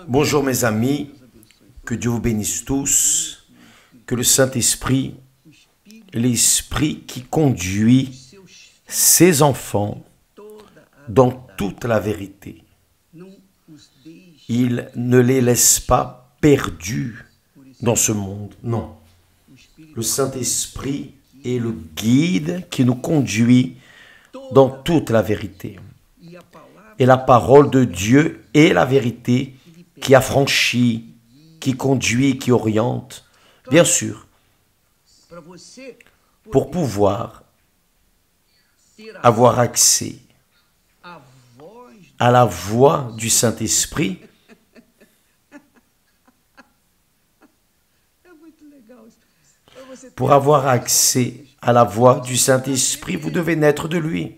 Bonjour mes amis, que Dieu vous bénisse tous, que le Saint-Esprit, l'Esprit qui conduit ses enfants dans toute la vérité, il ne les laisse pas perdus dans ce monde, non. Le Saint-Esprit est le guide qui nous conduit dans toute la vérité. Et la parole de Dieu est la vérité qui affranchit, qui conduit, qui oriente. Bien sûr, pour pouvoir avoir accès à la voix du Saint-Esprit, pour avoir accès à la voix du Saint-Esprit, vous devez naître de lui.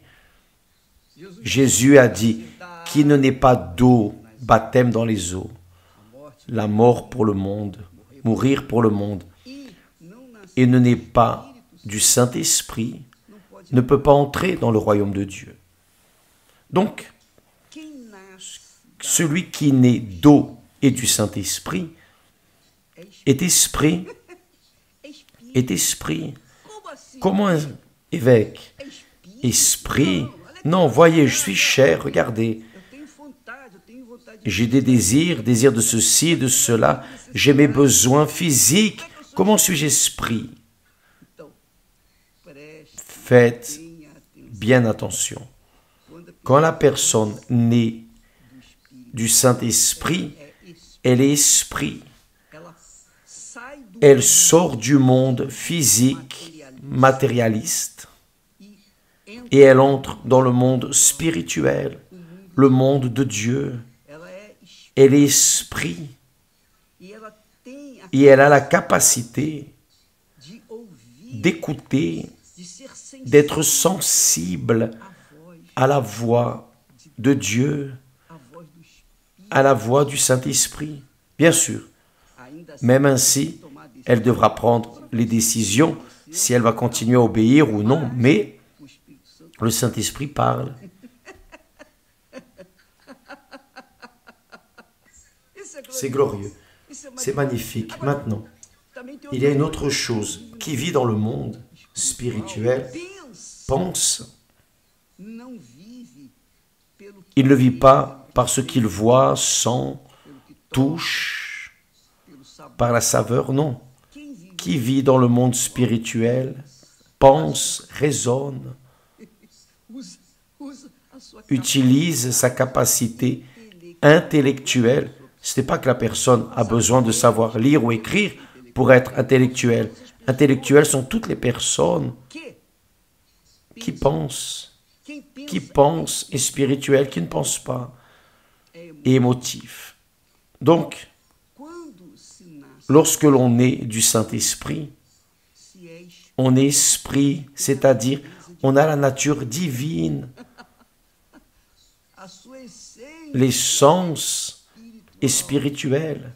Jésus a dit qu'il ne naît pas d'eau, baptême dans les eaux, la mort pour le monde, mourir pour le monde, et ne naît pas du Saint-Esprit, ne peut pas entrer dans le royaume de Dieu. Donc, celui qui naît d'eau et du Saint-Esprit est esprit. Est esprit. Comment un évêque? Esprit. Non, voyez, je suis chair, regardez. J'ai des désirs de ceci, de cela. J'ai mes besoins physiques. Comment suis-je esprit? Faites bien attention. Quand la personne naît du Saint-Esprit, elle est esprit. Elle sort du monde physique, matérialiste, et elle entre dans le monde spirituel, le monde de Dieu. Elle est esprit, et elle a la capacité d'écouter, d'être sensible à la voix de Dieu, à la voix du Saint-Esprit. Bien sûr, même ainsi, elle devra prendre les décisions si elle va continuer à obéir ou non, mais le Saint-Esprit parle. C'est glorieux, c'est magnifique. Maintenant, il y a une autre chose qui vit dans le monde spirituel, pense. Il ne vit pas par ce qu'il voit, sent, touche, par la saveur, non. Qui vit dans le monde spirituel, pense, raisonne, utilise sa capacité intellectuelle. Ce n'est pas que la personne a besoin de savoir lire ou écrire pour être intellectuelle. Intellectuelles sont toutes les personnes qui pensent et spirituelles qui ne pensent pas, et émotifs. Donc, lorsque l'on est du Saint-Esprit, on est esprit, c'est-à-dire on a la nature divine, l'essence est spirituelle.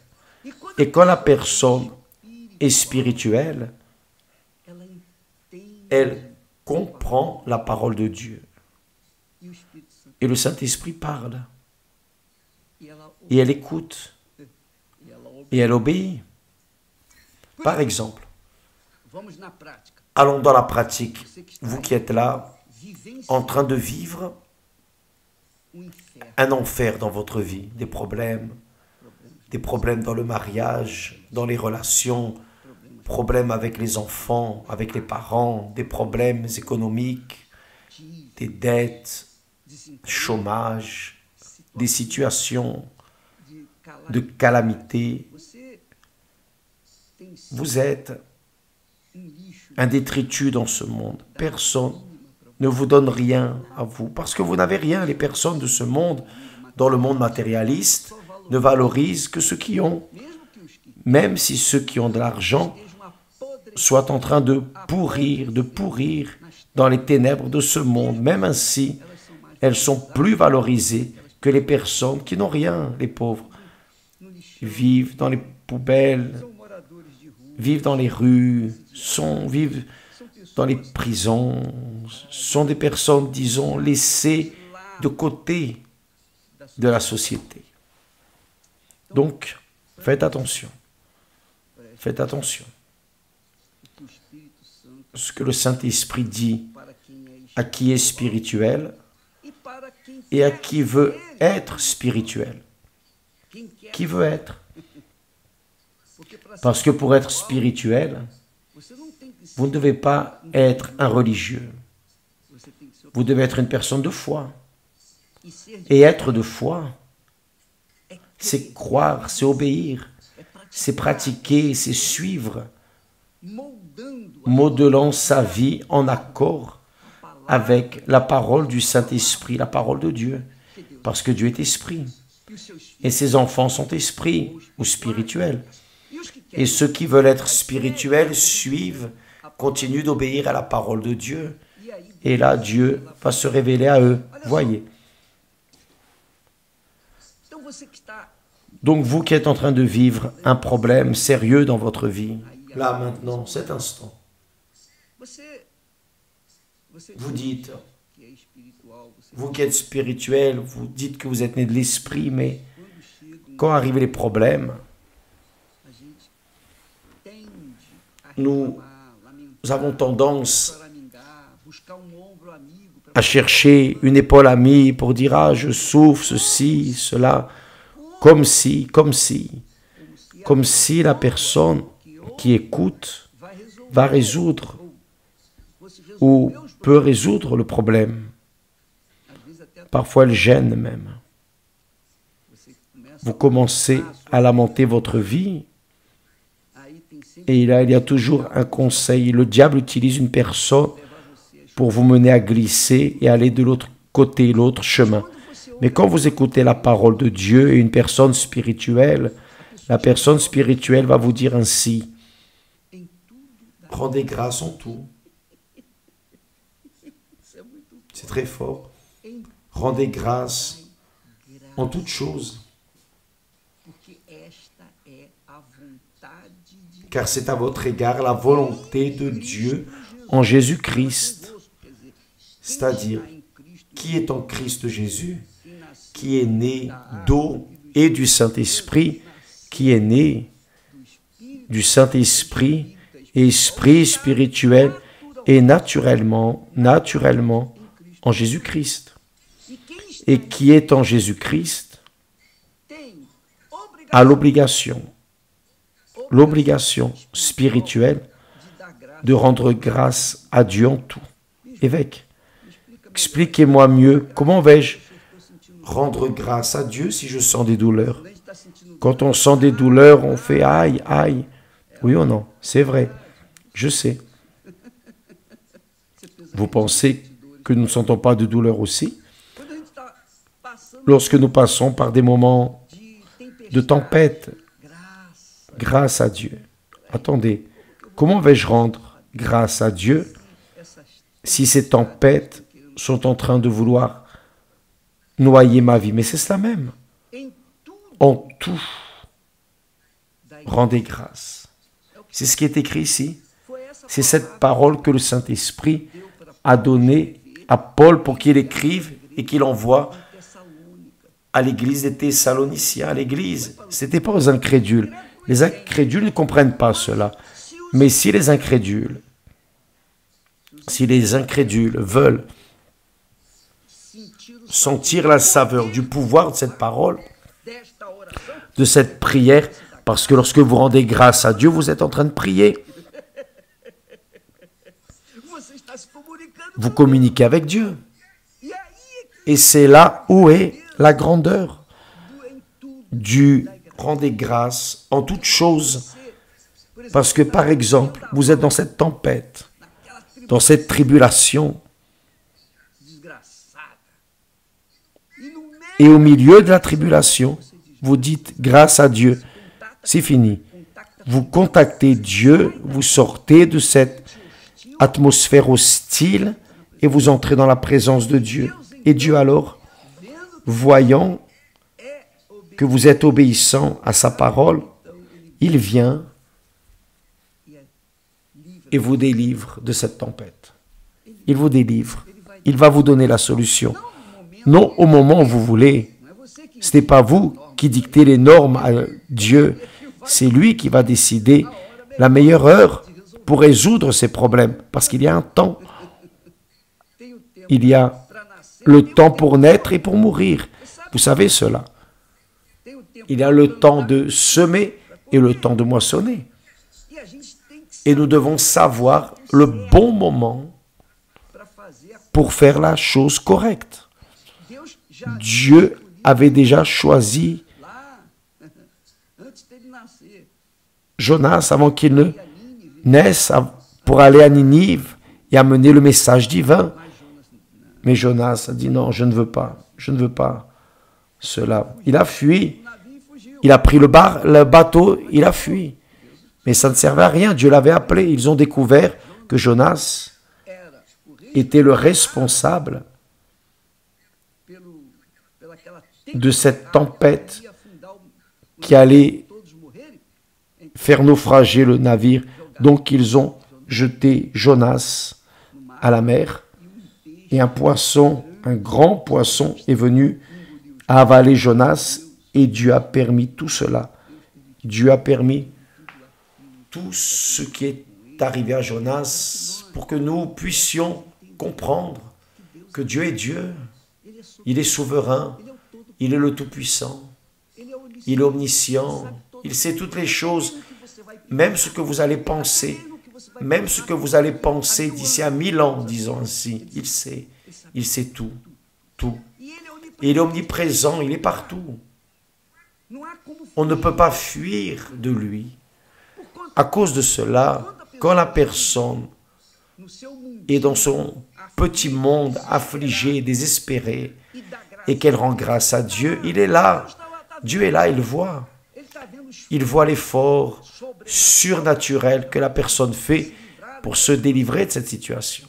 Et quand la personne est spirituelle, elle comprend la parole de Dieu. Et le Saint-Esprit parle. Et elle écoute. Et elle obéit. Par exemple, allons dans la pratique. Vous qui êtes là, en train de vivre un enfer dans votre vie, des problèmes dans le mariage, dans les relations, problèmes avec les enfants, avec les parents, des problèmes économiques, des dettes, chômage, des situations de calamité. Vous êtes un détritus dans ce monde. Personne ne vous donne rien à vous, parce que vous n'avez rien. Les personnes de ce monde, dans le monde matérialiste, ne valorisent que ceux qui ont. Même si ceux qui ont de l'argent soient en train de pourrir dans les ténèbres de ce monde, même ainsi, elles sont plus valorisées que les personnes qui n'ont rien, les pauvres. Vivent dans les poubelles, vivent dans les rues, vivent dans les prisons, sont des personnes, disons, laissées de côté de la société. Donc, faites attention. Faites attention. Ce que le Saint-Esprit dit à qui est spirituel et à qui veut être spirituel. Qui veut être? Parce que pour être spirituel, vous ne devez pas être un religieux. Vous devez être une personne de foi. Et être de foi, c'est croire, c'est obéir, c'est pratiquer, c'est suivre, modelant sa vie en accord avec la parole du Saint-Esprit, la parole de Dieu, parce que Dieu est esprit. Et ses enfants sont esprits ou spirituels. Et ceux qui veulent être spirituels suivent, continuent d'obéir à la parole de Dieu. Et là, Dieu va se révéler à eux. Voyez. Donc vous qui êtes en train de vivre un problème sérieux dans votre vie, là maintenant, cet instant, vous dites, vous qui êtes spirituel, vous dites que vous êtes né de l'esprit, mais quand arrivent les problèmes, nous avons tendance à chercher une épaule amie pour dire « Ah, je souffre, ceci, cela », comme si la personne qui écoute va résoudre ou peut résoudre le problème. Parfois, elle gêne même. Vous commencez à lamenter votre vie et là, il y a toujours un conseil. Le diable utilise une personne pour vous mener à glisser et aller de l'autre côté, l'autre chemin. Mais quand vous écoutez la parole de Dieu et une personne spirituelle, la personne spirituelle va vous dire ainsi, rendez grâce en tout. C'est très fort. Rendez grâce en toutes choses. Car c'est à votre égard la volonté de Dieu en Jésus-Christ. C'est-à-dire, qui est en Christ Jésus, qui est né d'eau et du Saint-Esprit, qui est né du Saint-Esprit, esprit spirituel et naturellement en Jésus-Christ. Et qui est en Jésus-Christ a l'obligation spirituelle de rendre grâce à Dieu en tout. Évêque, expliquez-moi mieux, comment vais-je rendre grâce à Dieu si je sens des douleurs? Quand on sent des douleurs, on fait aïe, aïe. Oui ou non? C'est vrai, je sais. Vous pensez que nous ne sentons pas de douleur aussi? Lorsque nous passons par des moments de tempête, grâce à Dieu. Attendez, comment vais-je rendre grâce à Dieu si ces tempêtes sont en train de vouloir noyer ma vie? Mais c'est cela même. En tout, rendez grâce. C'est ce qui est écrit ici. C'est cette parole que le Saint-Esprit a donnée à Paul pour qu'il écrive et qu'il envoie à l'église des Thessaloniciens, à l'église. Ce n'était pas aux incrédules. Les incrédules ne comprennent pas cela. Mais si les incrédules veulent sentir la saveur du pouvoir de cette parole, de cette prière, parce que lorsque vous rendez grâce à Dieu, vous êtes en train de prier. Vous communiquez avec Dieu. Et c'est là où est la grandeur du rendez grâce en toutes choses. Parce que, par exemple, vous êtes dans cette tempête, dans cette tribulation, et au milieu de la tribulation, vous dites grâce à Dieu. C'est fini. Vous contactez Dieu, vous sortez de cette atmosphère hostile et vous entrez dans la présence de Dieu. Et Dieu alors, voyant que vous êtes obéissant à sa parole, il vient et vous délivre de cette tempête. Il vous délivre. Il va vous donner la solution. Non au moment où vous voulez. Ce n'est pas vous qui dictez les normes à Dieu. C'est lui qui va décider la meilleure heure pour résoudre ces problèmes. Parce qu'il y a un temps. Il y a le temps pour naître et pour mourir. Vous savez cela. Il y a le temps de semer et le temps de moissonner. Et nous devons savoir le bon moment pour faire la chose correcte. Dieu avait déjà choisi Jonas avant qu'il ne naisse pour aller à Ninive et amener le message divin. Mais Jonas a dit non, je ne veux pas cela. Il a fui. Il a pris le bateau, il a fui. Mais ça ne servait à rien, Dieu l'avait appelé. Ils ont découvert que Jonas était le responsable de cette tempête qui allait faire naufrager le navire. Donc ils ont jeté Jonas à la mer et un poisson, un grand poisson est venu avaler Jonas et Dieu a permis tout cela. Dieu a permis tout ce qui est arrivé à Jonas pour que nous puissions comprendre que Dieu est Dieu, il est souverain, il est le Tout-Puissant, il est omniscient, il sait toutes les choses, même ce que vous allez penser, d'ici à 1000 ans, disons ainsi, il sait tout, tout. Et il est omniprésent, il est partout. On ne peut pas fuir de lui. À cause de cela, quand la personne est dans son petit monde affligé, désespéré, et qu'elle rend grâce à Dieu, il est là. Dieu est là, il voit. Il voit l'effort surnaturel que la personne fait pour se délivrer de cette situation.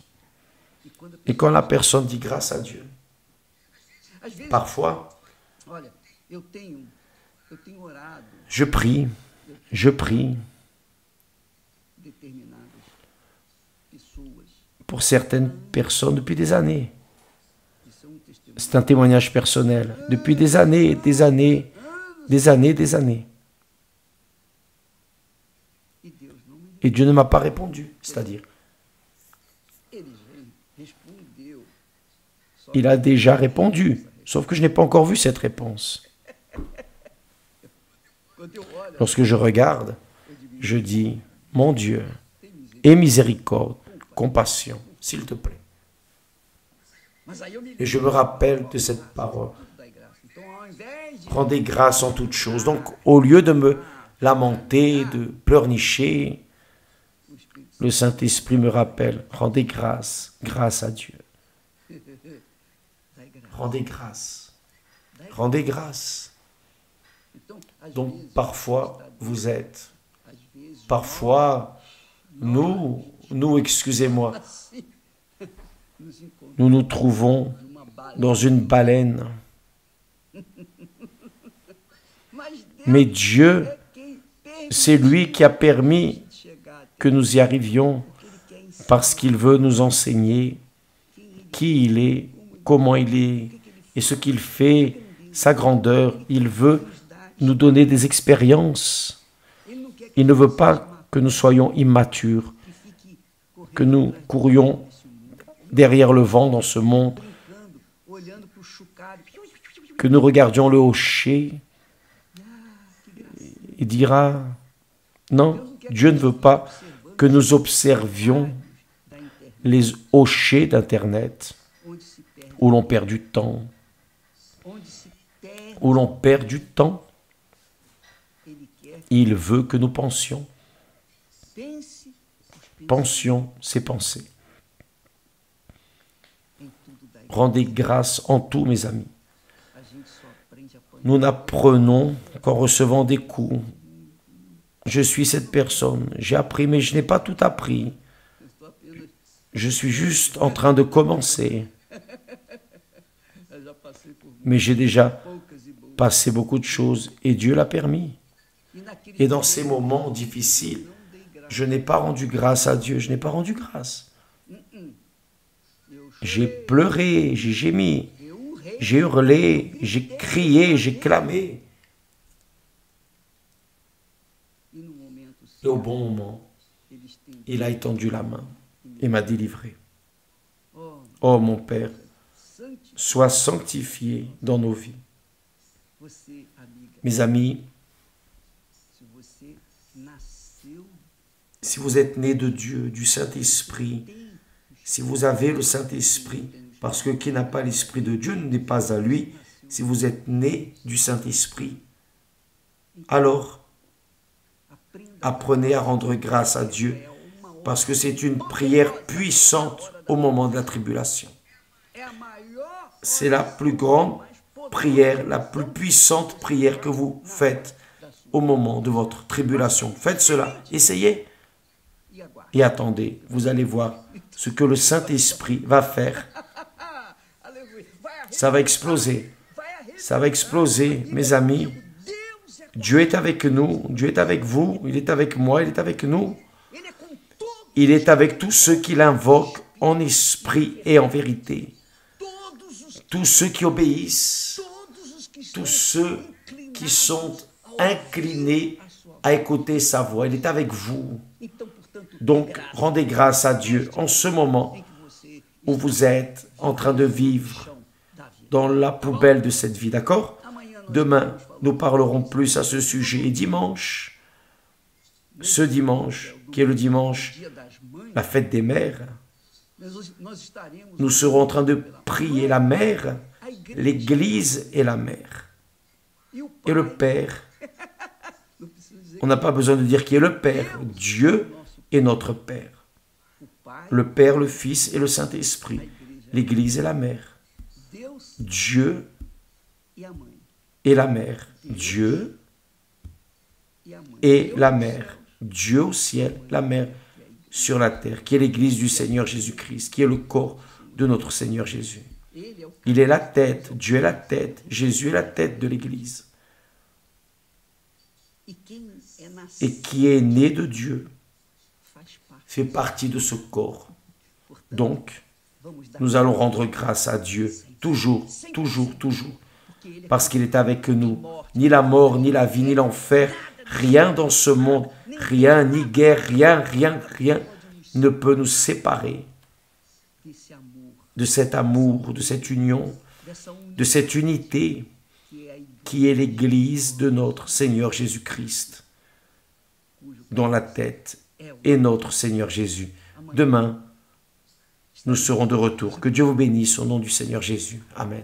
Et quand la personne dit grâce à Dieu, parfois, je prie pour certaines personnes depuis des années. C'est un témoignage personnel. Depuis des années. Et Dieu ne m'a pas répondu. C'est-à-dire, il a déjà répondu, sauf que je n'ai pas encore vu cette réponse. Lorsque je regarde, je dis, mon Dieu, aie miséricorde, compassion, s'il te plaît. Et je me rappelle de cette parole. Rendez grâce en toutes choses. Donc, au lieu de me lamenter, de pleurnicher, le Saint-Esprit me rappelle, rendez grâce à Dieu. Rendez grâce. Rendez grâce. Donc, parfois, nous, excusez-moi, nous nous trouvons dans une baleine. Mais Dieu, c'est lui qui a permis que nous y arrivions parce qu'il veut nous enseigner qui il est, comment il est et ce qu'il fait, sa grandeur. Il veut nous donner des expériences. Il ne veut pas que nous soyons immatures, que nous courions derrière le vent dans ce monde, que nous regardions le hocher. Il dira, non, Dieu ne veut pas que nous observions les hochers d'Internet où l'on perd du temps. Il veut que nous pensions. Pensions ses pensées. Rendez grâce en tout, mes amis. Nous n'apprenons qu'en recevant des coups. Je suis cette personne, j'ai appris, mais je n'ai pas tout appris. Je suis juste en train de commencer. Mais j'ai déjà passé beaucoup de choses et Dieu l'a permis. Et dans ces moments difficiles, je n'ai pas rendu grâce à Dieu, je n'ai pas rendu grâce. J'ai pleuré, j'ai gémi, j'ai hurlé, j'ai crié, j'ai clamé. Et au bon moment, il a étendu la main et m'a délivré. Oh mon Père, sois sanctifié dans nos vies. Mes amis, si vous êtes nés de Dieu, du Saint-Esprit, si vous avez le Saint-Esprit, parce que qui n'a pas l'Esprit de Dieu n'est pas à lui, si vous êtes nés du Saint-Esprit, alors apprenez à rendre grâce à Dieu, parce que c'est une prière puissante au moment de la tribulation. C'est la plus grande prière, la plus puissante prière que vous faites au moment de votre tribulation. Faites cela, essayez et attendez. Vous allez voir ce que le Saint-Esprit va faire. Ça va exploser. Ça va exploser, mes amis. Dieu est avec nous, Dieu est avec vous, il est avec moi, il est avec nous. Il est avec tous ceux qui l'invoquent en esprit et en vérité. Tous ceux qui obéissent, tous ceux qui sont inclinés à écouter sa voix. Il est avec vous. Donc, rendez grâce à Dieu en ce moment où vous êtes en train de vivre dans la poubelle de cette vie, d'accord? Demain, nous parlerons plus à ce sujet. Et dimanche, ce dimanche, qui est le dimanche, la fête des mères, nous serons en train de prier la mère, l'Église et la mère. Et le Père, on n'a pas besoin de dire qui est le Père. Dieu est notre Père. Le Père, le Fils et le Saint-Esprit. L'Église et la mère. Dieu et la mère. Dieu et la mère. Dieu au ciel, la mère sur la terre, qui est l'Église du Seigneur Jésus-Christ, qui est le corps de notre Seigneur Jésus. Il est la tête, Dieu est la tête, Jésus est la tête de l'Église. Et qui est né de Dieu fait partie de ce corps. Donc, nous allons rendre grâce à Dieu, toujours, toujours, toujours, parce qu'il est avec nous. Ni la mort, ni la vie, ni l'enfer, rien dans ce monde, rien, ni guerre, rien ne peut nous séparer de cet amour, de cette union, de cette unité qui est l'Église de notre Seigneur Jésus-Christ, dont la tête est notre Seigneur Jésus. Demain, nous serons de retour. Que Dieu vous bénisse au nom du Seigneur Jésus. Amen.